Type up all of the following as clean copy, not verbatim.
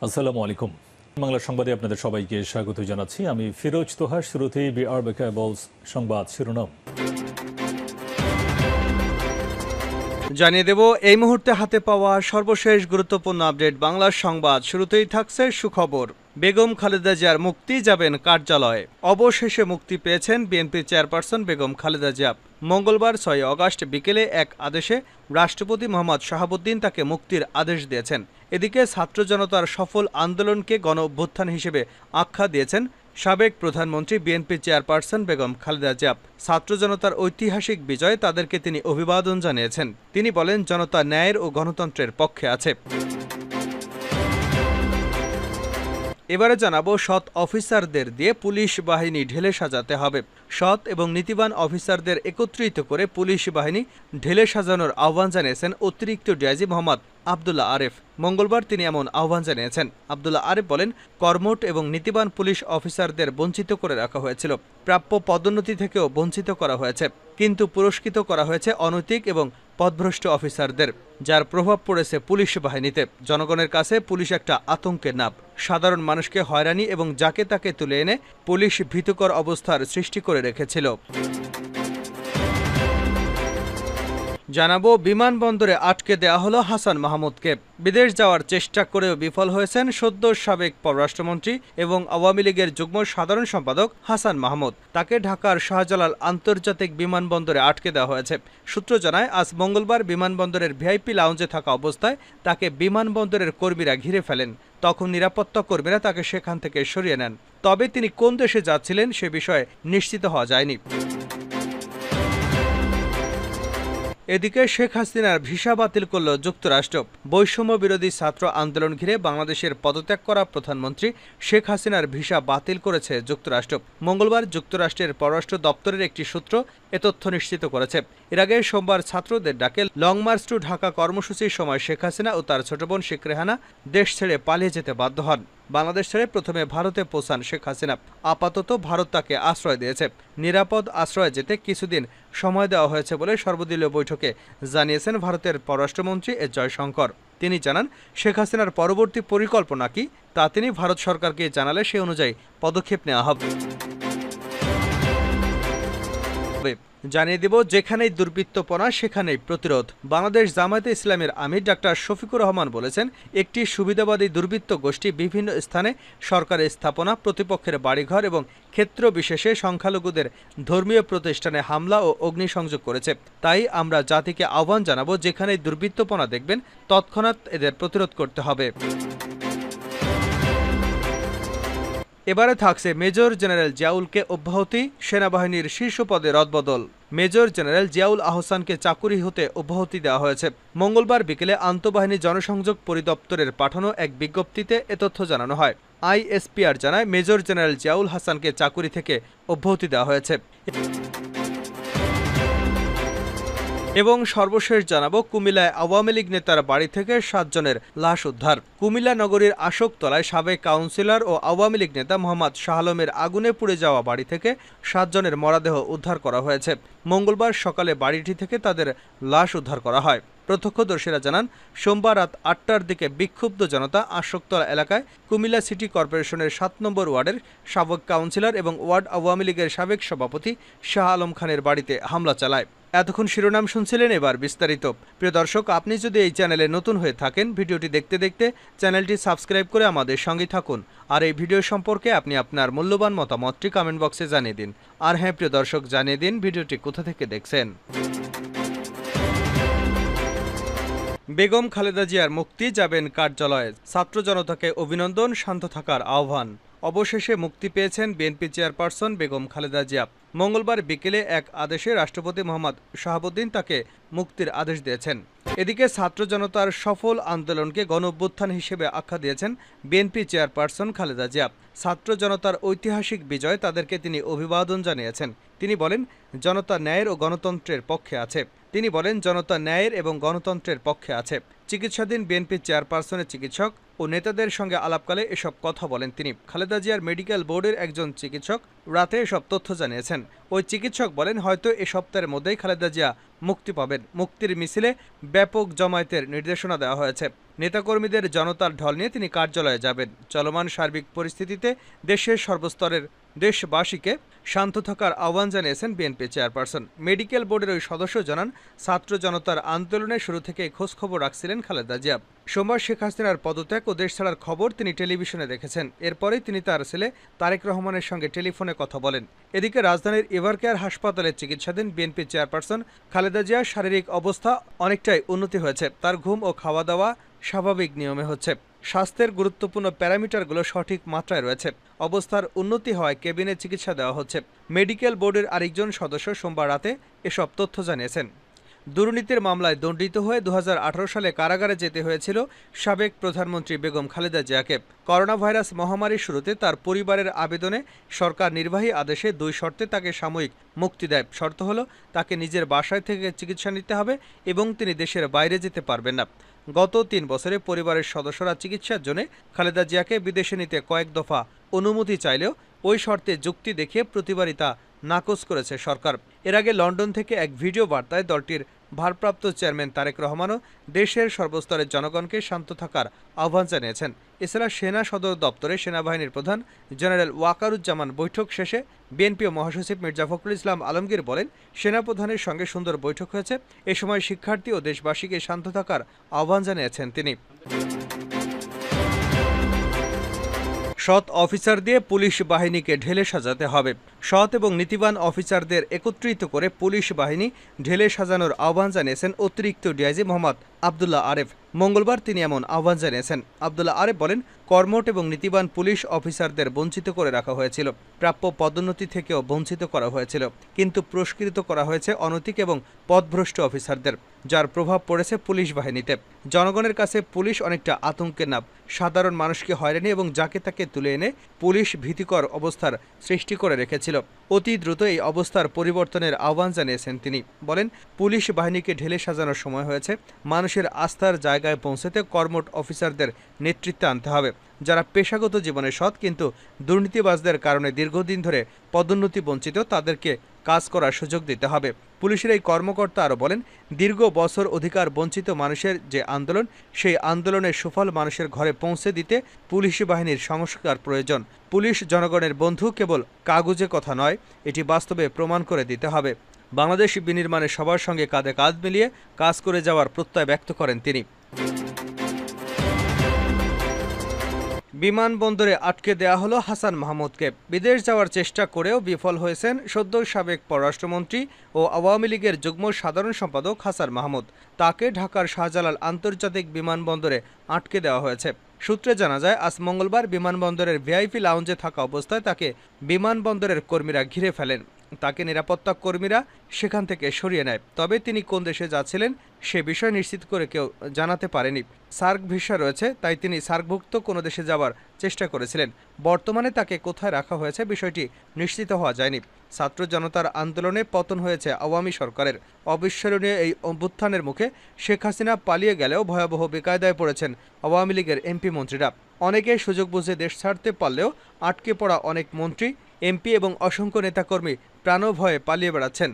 আসসালামু আলাইকুম। বাংলা সংবাদে আপনাদের সবাইকে স্বাগত জানাচ্ছি। আমি ফিরোজ তোহা। শুরুতেই বিআর বেকাবলস সংবাদ শিরোনাম জানিয়ে দেব এই মুহূর্তে হাতে পাওয়া সর্বশেষ গুরুত্বপূর্ণ আপডেট বাংলা সংবাদ। শুরুতেই থাকছে সুখবর। বেগম খালেদা জিয়ার মুক্তি, যাবেন কার্যালয়ে। অবশেষে মুক্তি পেয়েছেন বিএনপি চেয়ারপারসন বেগম খালেদা জিয়া। মঙ্গলবার 6 আগস্ট বিকেলে এক আদেশে রাষ্ট্রপতি মোহাম্মদ শাহাবুদ্দিন তাকে মুক্তির আদেশ দিয়েছেন। এদিকে ছাত্র জনতার সফল আন্দোলনকে গণ অভ্যুত্থান হিসেবে আখ্যা দিয়েছেন সাবেক প্রধানমন্ত্রী বিএনপি চেয়ারপারসন বেগম খালেদা জিয়া। ছাত্র জনতার ঐতিহাসিক বিজয়ে তাদেরকে তিনি অভিবাদন জানিয়েছেন। তিনি বলেন, জনতা ন্যায়ের ও গণতন্ত্রের পক্ষে আছে। এবারে জানাবো, সৎ অফিসারদের দিয়ে পুলিশ বাহিনী ঢেলে সাজাতে হবে। সৎ এবং নীতিবান অফিসারদের একত্রিত করে পুলিশ বাহিনী ঢেলে সাজানোর আহ্বান জানিয়েছেন অতিরিক্ত ডিআইজি মোহাম্মদ আবদুল্লাহ আরেফ। মঙ্গলবার তিনি এমন আহ্বান জানিয়েছেন। আবদুল্লাহ আরেফ বলেন, কর্মঠ এবং নীতিবান পুলিশ অফিসারদের বঞ্চিত করে রাখা হয়েছিল। প্রাপ্য পদোন্নতি থেকেও বঞ্চিত করা হয়েছে, কিন্তু পুরস্কৃত করা হয়েছে অনৈতিক এবং পদভ্রষ্ট অফিসারদের, যার প্রভাব পড়েছে পুলিশ বাহিনীতে। জনগণের কাছে পুলিশ একটা আতঙ্কের নাম। সাধারণ মানুষকে হয়রানি এবং যাকে তাকে তুলে এনে পুলিশ ভীতিকর অবস্থার সৃষ্টি করে রেখেছিল। জানাবো, বিমানবন্দরে আটকে দেওয়া হলো হাসান মাহমুদকে। বিদেশ যাওয়ার চেষ্টা করেও বিফল হয়েছেন সদ্য সাবেক পররাষ্ট্রমন্ত্রী এবং আওয়ামী লীগের যুগ্ম সাধারণ সম্পাদক হাসান মাহমুদ। তাকে ঢাকার শাহজালাল আন্তর্জাতিক বিমানবন্দরে আটকে দেওয়া হয়েছে। সূত্র জানায়, আজ মঙ্গলবার বিমানবন্দরের ভিআইপি লাউঞ্জে থাকা অবস্থায় তাকে বিমানবন্দরের কর্মীরা ঘিরে ফেলেন। তখন নিরাপত্তা কর্মীরা তাকে সেখান থেকে সরিয়ে নেন। তবে তিনি কোন দেশে যাচ্ছিলেন সে বিষয়ে নিশ্চিত হওয়া যায়নি। এদিকে শেখ হাসিনার ভিসা বাতিল করল যুক্তরাষ্ট্র। বৈষম্য বিরোধী ছাত্র আন্দোলন ঘিরে বাংলাদেশের পদত্যাগ করা প্রধানমন্ত্রী শেখ হাসিনার ভিসা বাতিল করেছে যুক্তরাষ্ট্র। মঙ্গলবার যুক্তরাষ্ট্রের পররাষ্ট্র দপ্তরের একটি সূত্র এ তথ্য নিশ্চিত করেছে। এর আগে সোমবার ছাত্রদের ডাকে লং মার্চ টু ঢাকা কর্মসূচির সময় শেখ হাসিনা ও তার ছোট বোন শেখ রেহানা দেশ ছেড়ে পালিয়ে যেতে বাধ্য হন। বাংলাদেশ ছেড়ে প্রথমে ভারতে পৌঁছান শেখ হাসিনা। আপাতত ভারত তাকে আশ্রয় দিয়েছে। নিরাপদ আশ্রয়ে যেতে কিছুদিন সময় দেওয়া হয়েছে বলে সর্বদলীয় বৈঠকে জানিয়েছেন ভারতের পররাষ্ট্রমন্ত্রী এস জয়শঙ্কর। তিনি জানান, শেখ হাসিনার পরবর্তী পরিকল্পনা কি তা তিনি ভারত সরকারকে জানালে সে অনুযায়ী পদক্ষেপ নেওয়া হবে। জানিয়ে দেব, যেখানেই দুর্বৃত্তপনা সেখানেই প্রতিরোধ। বাংলাদেশ জামায়াতে ইসলামের আমির ডাক্তার শফিকুর রহমান বলেছেন, একটি সুবিধাবাদী দুর্বৃত্ত গোষ্ঠী বিভিন্ন স্থানে সরকারের স্থাপনা, প্রতিপক্ষের বাড়িঘর এবং ক্ষেত্র বিশেষে সংখ্যালঘুদের ধর্মীয় প্রতিষ্ঠানে হামলা ও অগ্নিসংযোগ করেছে। তাই আমরা জাতিকে আহ্বান জানাবো, যেখানেই দুর্বৃত্তপনা দেখবেন তৎক্ষণাৎ এদের প্রতিরোধ করতে হবে। এবারে থাকছে মেজর জেনারেল জিয়াউলকে অব্যাহতি, সেনাবাহিনীর শীর্ষ পদে রদবদল। মেজর জেনারেল জিয়াউল আহসানকে চাকুরি হতে অব্যাহতি দেওয়া হয়েছে। মঙ্গলবার বিকেলে আন্তঃবাহিনী জনসংযোগ পরিদপ্তরের পাঠানো এক বিজ্ঞপ্তিতে এ তথ্য জানানো হয়। আইএসপিআর জানায়, মেজর জেনারেল জিয়াউল হাসানকে চাকুরি থেকে অব্যাহতি দেওয়া হয়েছে। এবং সর্বশেষ জানাবো, কুমিল্লায় আওয়ামী লীগ নেতার বাড়ি থেকে 7 জনের লাশ উদ্ধার। কুমিল্লা নগরীর আশোকতলায় সাবেক কাউন্সিলর ও আওয়ামী লীগ নেতা মোহাম্মদ শাহ আলমের আগুনে পুড়ে যাওয়া বাড়ি থেকে 7 জনের মরদেহ উদ্ধার করা হয়েছে। মঙ্গলবার সকালে বাড়িটি থেকে তাদের লাশ উদ্ধার করা হয়। প্রত্যক্ষদর্শীরা জানান, সোমবার রাত 8টার দিকে বিক্ষুব্ধ জনতা আশোকতলা এলাকায় কুমিল্লা সিটি কর্পোরেশনের 7 নম্বর ওয়ার্ডের সাবেক কাউন্সিলর এবং ওয়ার্ড আওয়ামী লীগের সাবেক সভাপতি শাহ আলম খানের বাড়িতে হামলা চালায়। এতক্ষণ শিরোনাম শুনছিলেন, এবার বিস্তারিত। প্রিয় দর্শক, আপনি যদি এই চ্যানেলে নতুন হয়ে থাকেন, ভিডিওটি দেখতে দেখতে চ্যানেলটি সাবস্ক্রাইব করে আমাদের সঙ্গে থাকুন। আর এই ভিডিও সম্পর্কে আপনি আপনার মূল্যবান মতামতটি কমেন্ট বক্সে জানিয়ে দিন। আর হ্যাঁ প্রিয় দর্শক, জানিয়ে দিন ভিডিওটি কোথা থেকে দেখছেন। বেগম খালেদা জিয়ার মুক্তি, যাবেন কার্যালয়ে। ছাত্র জনতাকে অভিনন্দন, শান্ত থাকার আহ্বান। অবশেষে মুক্তি পেয়েছেন বিএনপি চেয়ারপারসন বেগম খালেদা জিয়া। মঙ্গলবার বিকেলে এক আদেশে রাষ্ট্রপতি মোহাম্মদ শাহাবুদ্দিন তাকে মুক্তির আদেশ দিয়েছেন। এদিকে ছাত্র জনতার সফল আন্দোলনকে গণ অভ্যুত্থান হিসেবে আখ্যা দিয়েছেন বিএনপি চেয়ারপারসন খালেদা জিয়া। ছাত্র জনতার ঐতিহাসিক বিজয়ে তাদেরকে তিনি অভিবাদন জানিয়েছেন। তিনি বলেন, জনতা ন্যায়ের ও গণতন্ত্রের পক্ষে আছে। চিকিৎসাধীন বিএনপি চেয়ারপারসনের চিকিৎসক ও নেতাদের সঙ্গে আলাপকালে এসব কথা বলেন তিনি। খালেদা জিয়ার মেডিকেল বোর্ডের একজন চিকিৎসক রাতে এসব তথ্য জানিয়েছেন। ওই চিকিৎসক বলেন, হয়তো এ সপ্তাহের মধ্যেই খালেদা জিয়া মুক্তি পাবেন। মুক্তির মিছিলে ব্যাপক জমায়েতের নির্দেশনা দেওয়া হয়েছে। নেতাকর্মীদের জনতার ঢল নিয়ে তিনি কার্যালয়ে যাবেন। চলমান সার্বিক পরিস্থিতিতে দেশের সর্বস্তরের দেশবাসীকে শান্ত থাকার আহ্বান জানিয়েছেন বিএনপি চেয়ারপারসন। মেডিকেল বোর্ডের ওই সদস্য জানান, ছাত্র জনতার আন্দোলনে শুরু থেকেই খোঁজখবর রাখছিলেন খালেদা জিয়া। সোমবার শেখ হাসিনার পদত্যাগ ও দেশ ছাড়ার খবর তিনি টেলিভিশনে দেখেছেন। এরপরেই তিনি তার ছেলে তারেক রহমানের সঙ্গে টেলিফোনে কথা বলেন। এদিকে রাজধানীর এভারকেয়ার হাসপাতালে চিকিৎসাধীন বিএনপি চেয়ারপারসন খালেদা জিয়ার শারীরিক অবস্থা অনেকটাই উন্নতি হয়েছে। তার ঘুম ও খাওয়া দাওয়া স্বাভাবিক নিয়মে হচ্ছে। স্বাস্থ্যের গুরুত্বপূর্ণ প্যারামিটারগুলো সঠিক মাত্রায় রয়েছে। অবস্থার উন্নতি হওয়ায় কেবিনে চিকিৎসা দেওয়া হচ্ছে। মেডিকেল বোর্ডের আরেকজন সদস্য সোমবার রাতে এসব তথ্য জানিয়েছেন। দুর্নীতির মামলায় দণ্ডিত হয়ে 2018 সালে কারাগারে যেতে হয়েছিল সাবেক প্রধানমন্ত্রী বেগম খালেদা জিয়াকে। করোনা ভাইরাস মহামারীর শুরুতে তার পরিবারের আবেদনে সরকার নির্বাহী আদেশে 2 শর্তে তাকে সাময়িক মুক্তি দেয়। শর্ত হলো, তাকে নিজের বাসায় থেকে চিকিৎসা নিতে হবে এবং তিনি দেশের বাইরে যেতে পারবেন না। গত 3 বছরে পরিবারের সদস্যরা চিকিৎসার জন্য খালেদা জিয়াকে বিদেশে নিতে কয়েক দফা অনুমতি চাইলেও ওই শর্তে যুক্তি দেখিয়ে প্রতিবারই তা নাকচ করেছে সরকার। এর আগে লন্ডন থেকে এক ভিডিও বার্তায় দলটির ভারপ্রাপ্ত চেয়ারম্যান তারেক রহমানও দেশের সর্বস্তরের জনগণকে শান্ত থাকার আহ্বান জানিয়েছেন। এছাড়া সেনা সদর দপ্তরে সেনাবাহিনীর প্রধান জেনারেল ওয়াকারুজ্জামান বৈঠক শেষে বিএনপি মহাসচিব মির্জা ফখরুল ইসলাম আলমগীর বলেন, সেনাপ্রধানের সঙ্গে সুন্দর বৈঠক হয়েছে। এ সময় শিক্ষার্থী ও দেশবাসীকে শান্ত থাকার আহ্বান জানিয়েছেন তিনি। সৎ অফিসার দিয়ে পুলিশ বাহিনীকে ঢেলে সাজাতে হবে। সৎ এবং নীতিবান অফিসারদের একত্রিত করে পুলিশ বাহিনী ঢেলে সাজানোর আহ্বান জানিয়েছেন অতিরিক্ত ডিআইজি মোহাম্মদ আবদুল্লাহ আরেফ। মঙ্গলবার তিনি এমন আহ্বান জানিয়েছেন। আবদুল্লাহ আরেফ বলেন, কর্মঠ এবং নীতিবান পুলিশ অফিসারদের বঞ্চিত করে রাখা হয়েছিল। প্রাপ্য পদোন্নতি থেকেও বঞ্চিত করা হয়েছিল, কিন্তু পুরস্কৃত করা হয়েছে অনৈতিক এবং পথভ্রষ্ট অফিসারদের, যার প্রভাব পড়েছে পুলিশ বাহিনীতে। জনগণের কাছে পুলিশ অনেকটা আতঙ্কের নাম। সাধারণ মানুষকে হয়রানি এবং যাকে তাকে তুলে এনে পুলিশ ভীতিকর অবস্থার সৃষ্টি করে রেখেছিল। অতি দ্রুত এই অবস্থার পরিবর্তনের আহ্বান জানিয়েছেন তিনি। বলেন, পুলিশ বাহিনীকে ঢেলে সাজানোর সময় হয়েছে। মানুষের আস্থার জায়গায় পৌঁছাতে কর্মঠ অফিসারদের নেতৃত্বে আনতে হবে, যারা পেশাগত জীবনে সৎ কিন্তু দুর্নীতিবাজদের কারণে দীর্ঘদিন ধরে পদোন্নতি বঞ্চিত, তাদেরকে কাজ করার সুযোগ দিতে হবে। পুলিশের এই কর্মকর্তা আরও বলেন, দীর্ঘ বছর অধিকার বঞ্চিত মানুষের যে আন্দোলন, সেই আন্দোলনের সুফল মানুষের ঘরে পৌঁছে দিতে পুলিশ বাহিনীর সংস্কার প্রয়োজন। পুলিশ জনগণের বন্ধু কেবল কাগজে কথা নয়, এটি বাস্তবে প্রমাণ করে দিতে হবে। বাংলাদেশ বিনির্মাণে সবার সঙ্গে কাঁধে কাঁধ মিলিয়ে কাজ করে যাওয়ার প্রত্যয় ব্যক্ত করেন তিনি। বিমানবন্দরে আটকে দেয়া হলো হাসান মাহমুদকে। বিদেশ যাওয়ার চেষ্টা করেও বিফল হয়েছেন সদ্য সাবেক পররাষ্ট্রমন্ত্রী ও আওয়ামী লীগের যুগ্ম সাধারণ সম্পাদক হাসান মাহমুদ। তাকে ঢাকার শাহজালাল আন্তর্জাতিক বিমানবন্দরে আটকে দেওয়া হয়েছে। সূত্রে জানা যায়, আজ মঙ্গলবার বিমানবন্দরের ভিআইপি লাউঞ্জে থাকা অবস্থায় তাকে বিমানবন্দরের কর্মীরা ঘিরে ফেলেন। তাকে নিরাপত্তা কর্মীরা সেখান থেকে সরিয়ে নেয়। তবে তিনি কোন দেশে যাচ্ছিলেন সে বিষয় নিশ্চিত করে কেউ জানাতে পারেনি। সার্ক ভিসা রয়েছে, তাই তিনি সার্কভুক্ত কোনো দেশে যাওয়ার চেষ্টা করেছিলেন। বর্তমানে তাকে কোথায় রাখা হয়েছে বিষয়টি নিশ্চিত হওয়া যায়নি। ছাত্র জনতার আন্দোলনে পতন হয়েছে আওয়ামী সরকারের। অবিস্মরণীয় এই অভ্যুত্থানের মুখে শেখ হাসিনা পালিয়ে গেলেও ভয়াবহ বেকায়দায় পড়েছেন আওয়ামী লীগের এমপি মন্ত্রীরা। অনেকে সুযোগ বুঝে দেশ ছাড়তে পারলেও আটকে পড়া অনেক মন্ত্রী, এমপি এবং অসংখ্য নেতাকর্মী প্রাণভয়ে পালিয়ে বেড়াচ্ছেন।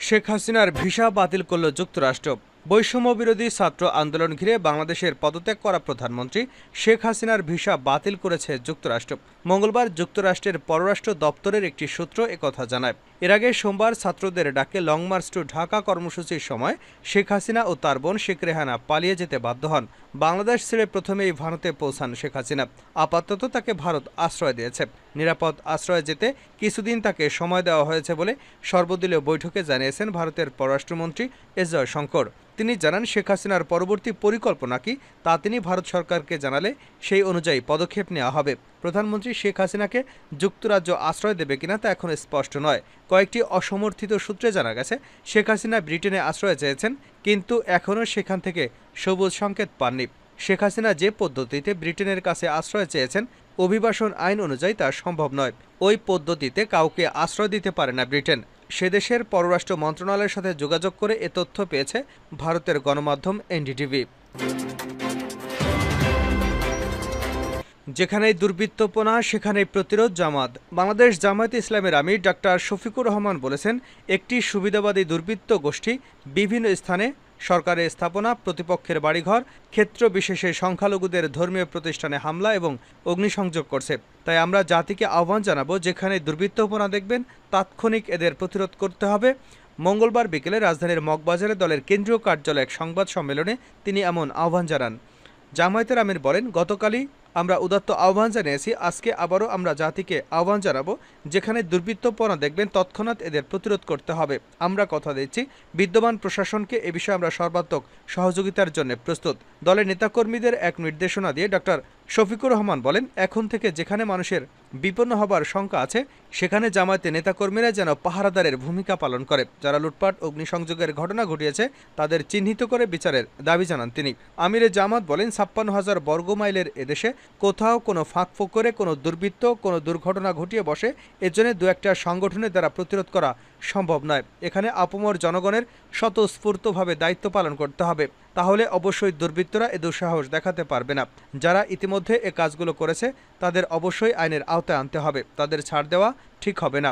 শেখ হাসিনার ভিসা বাতিল করল যুক্তরাষ্ট্র। বৈষম্য বিরোধী ছাত্র আন্দোলন ঘিরে বাংলাদেশের পদত্যাগ করা প্রধানমন্ত্রী শেখ হাসিনার ভিসা বাতিল করেছে যুক্তরাষ্ট্র। মঙ্গলবার যুক্তরাষ্ট্রের পররাষ্ট্র দপ্তরের একটি সূত্র একথা জানায়। এর আগে সোমবার ছাত্রদের ডাকে লং মার্চ টু ঢাকা কর্মসূচির সময় শেখ হাসিনা ও তার বোন শেখ রেহানা পালিয়ে যেতে বাধ্য হন। বাংলাদেশ ছেড়ে প্রথমেই ভারতে পৌঁছান শেখ হাসিনা। আপাতত তাকে ভারত আশ্রয় দিয়েছে। নিরাপদ আশ্রয়ে যেতে কিছুদিন তাকে সময় দেওয়া হয়েছে বলে সর্বদলীয় বৈঠকে জানিয়েছেন ভারতের পররাষ্ট্রমন্ত্রী এস জয়শঙ্কর। তিনি জানান, শেখ হাসিনার পরবর্তী পরিকল্পনা কি তা তিনি ভারত সরকারকে জানালে সেই অনুযায়ী পদক্ষেপ নেওয়া হবে। প্রধানমন্ত্রী শেখ হাসিনাকে যুক্তরাজ্য আশ্রয় দেবে কিনা তা এখন স্পষ্ট নয়। কয়েকটি অসমর্থিত সূত্রে জানা গেছে, শেখ হাসিনা ব্রিটেনে আশ্রয় চেয়েছেন, কিন্তু এখনও সেখান থেকে সবুজ সংকেত পাননি। শেখ হাসিনা যে পদ্ধতিতে ব্রিটেনের কাছে আশ্রয় চেয়েছেন, অভিবাসন আইন অনুযায়ী তা সম্ভব নয়। ওই পদ্ধতিতে কাউকে আশ্রয় দিতে পারে না ব্রিটেন। সে দেশের পররাষ্ট্র মন্ত্রণালয়ের সাথে যোগাযোগ করে এ তথ্য পেয়েছে ভারতের গণমাধ্যম এনডিটিভি। যেখানেই দুর্বৃত্তপনা সেখানেই প্রতিরোধ জামাত। বাংলাদেশ জামায়াতে ইসলামের আমির ডাক্তার শফিকুর রহমান বলেছেন, একটি সুবিধাবাদী দুর্বৃত্ত গোষ্ঠী বিভিন্ন স্থানে সরকারের স্থাপনা, প্রতিপক্ষের বাড়িঘর, ক্ষেত্র বিশেষে সংখ্যালঘুদের ধর্মীয় প্রতিষ্ঠানে হামলা এবং অগ্নিসংযোগ করছে। তাই আমরা জাতিকে আহ্বান জানাবো, যেখানে দুর্বৃত্তপনা দেখবেন তাৎক্ষণিক এদের প্রতিরোধ করতে হবে। মঙ্গলবার বিকেলে রাজধানীর মগবাজারে দলের কেন্দ্রীয় কার্যালয়ে এক সংবাদ সম্মেলনে তিনি এমন আহ্বান জানান। জামায়াতের আমির বলেন, গতকালই আমরা উদাত্ত আহ্বান জানিয়েছি, আজকে আবারও আমরা জাতিকে আহ্বান জানাবো, যেখানে দুর্বৃত্তপনা দেখবেন তৎক্ষণাৎ এদের প্রতিরোধ করতে হবে। আমরা কথা দিচ্ছি, বিদ্যমান প্রশাসনকে এ বিষয়ে আমরা সর্বাত্মক সহযোগিতার জন্য প্রস্তুত। দলের নেতাকর্মীদের এক নির্দেশনা দিয়ে ডক্টর শফিকুর রহমান বলেন, এখন থেকে যেখানে মানুষের বিপন্ন হবার শঙ্কা আছে সেখানে জামায়াতের নেতাকর্মীরা যেন পাহারাদারের ভূমিকা পালন করে। যারা লুটপাট, অগ্নিসংযোগের ঘটনা ঘটিয়েছে তাদের চিহ্নিত করে বিচারের দাবি জানান তিনি। আমিরে জামাত বলেন, ৫৬,০০০ বর্গমাইলের এদেশে কোথাও কোনো ফাঁক করে কোনো দুর্বৃত্ত কোনো দুর্ঘটনা ঘটিয়ে বসে, এজন্য দু একটা সংগঠনের দ্বারা প্রতিরোধ করা সম্ভব নয়। এখানে আপামর জনগণের স্বতঃস্ফূর্তভাবে দায়িত্ব পালন করতে হবে, তাহলে অবশ্যই দুর্বৃত্তরা এ দুঃসাহস দেখাতে পারবে না। যারা ইতিমধ্যে এ কাজগুলো করেছে তাদের অবশ্যই আইনের আওতায় আনতে হবে, তাদের ছাড় দেওয়া ঠিক হবে না।